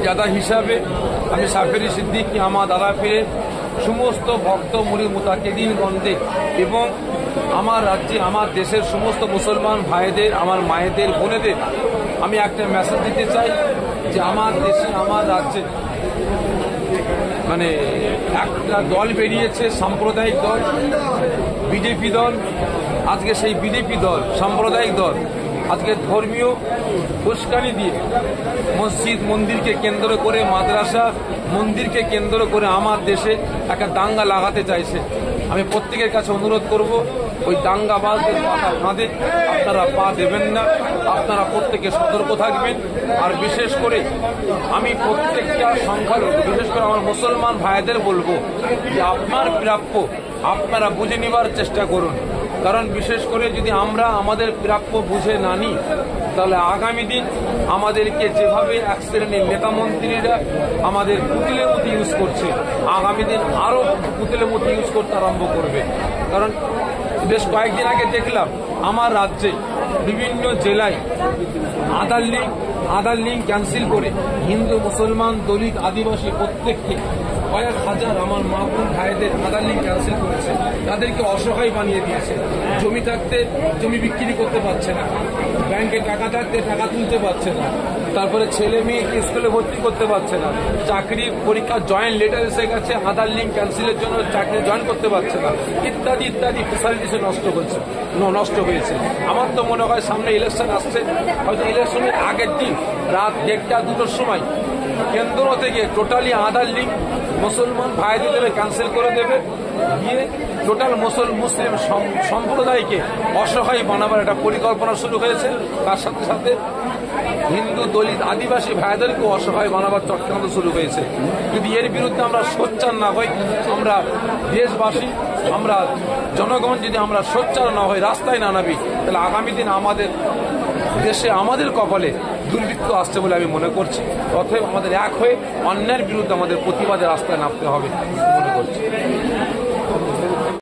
দাদা হিসাবে আমি সাফেরি সিদ্দিকী আমার দাদা পীরের সমস্ত ভক্ত মুরিদ মুতাকিদিনগণকে এবং আমার রাজ্যে আমার দেশের সমস্ত মুসলমান ভাইদের, আমার মায়েদের, বোনেদের আমি একটা মেসেজ দিতে চাই যে আমার দেশে আমার রাজ্যে মানে একটা দল বেরিয়েছে, সাম্প্রদায়িক দল, বিজেপি দল। আজকে সেই বিজেপি দল, সাম্প্রদায়িক দল আজকে ধর্মীয় উস্কানি দিয়ে মসজিদ মন্দিরকে কেন্দ্র করে, মাদ্রাসা মন্দিরকে কেন্দ্র করে আমার দেশে একটা দাঙ্গা লাগাতে চাইছে। আমি প্রত্যেকের কাছে অনুরোধ করব, ওই দাঙ্গাবাজদের পাতা ফাঁদে আপনারা পা দেবেন না। আপনারা প্রত্যেকে সতর্ক থাকবেন। আর বিশেষ করে আমি প্রত্যেকটা সংখ্যালঘু, বিশেষ করে আমার মুসলমান ভাইদের বলবো যে আপনার প্রাপ্য আপনারা বুঝে নেবার চেষ্টা করুন। কারণ বিশেষ করে যদি আমরা আমাদের প্রাপ্য বুঝে না নিই, তাহলে আগামী দিন আমাদেরকে যেভাবে এক শ্রেণীর নেতা মন্ত্রীরা আমাদের পুতুলের মতো ইউজ করছে, আগামী দিন আরও পুতুলের মতো ইউজ করতে আরম্ভ করবে। কারণ বেশ কয়েকদিন আগে দেখলাম আমার রাজ্যে বিভিন্ন জেলায় আধার লিঙ্ক ক্যান্সেল করে হিন্দু, মুসলমান, দলিত, আদিবাসী প্রত্যেককে কয়েক হাজার আমার মা বোন ভাইদের আধার লিঙ্ক ক্যান্সেল করেছে। তাদেরকে অসহায় বানিয়ে দিয়েছে। জমি থাকতে জমি বিক্রি করতে পারছে না, ব্যাংকে টাকা থাকতে টাকা তুলতে পারছে না, তারপরে ছেলে মেয়েকে স্কুলে ভর্তি করতে পারছে না, চাকরির পরীক্ষা জয়েন্ট লেটার এসে গেছে, আধার লিঙ্ক ক্যান্সেলের জন্য চাকরি জয়েন করতে পারছে না, ইত্যাদি ইত্যাদি ফেসিলিটিস নষ্ট হয়েছে। আমার তো মনে হয় সামনে ইলেকশন আসছে, হয়তো ইলেকশনের আগের দিন রাত 1টা-2টোর সময় কেন্দ্র থেকে টোটালি আধার লিঙ্ক মুসলমান ভাইদের ক্যান্সেল করে দেবে, গিয়ে টোটাল মুসলিম সম্প্রদায়কে অসহায় বানাবার একটা পরিকল্পনা শুরু হয়েছে। তার সাথে সাথে হিন্দু, দলিত, আদিবাসী ভাইদেরকেও অসহায় বানাবার চক্রান্ত শুরু হয়েছে। যদি এর বিরুদ্ধে আমরা সোচ্চার না হই, আমরা দেশবাসী, আমরা জনগণ যদি আমরা সোচ্চার না হই, রাস্তায় না নামি, তাহলে আগামী দিন আমাদের দেশে আমাদের কপালে দুর্ভিক্ষ আসছে বলে আমি মনে করছি। অতএব আমাদের এক হয়ে অন্যায়ের বিরুদ্ধে আমাদের প্রতিবাদের রাস্তায় নামতে হবে মনে করছি।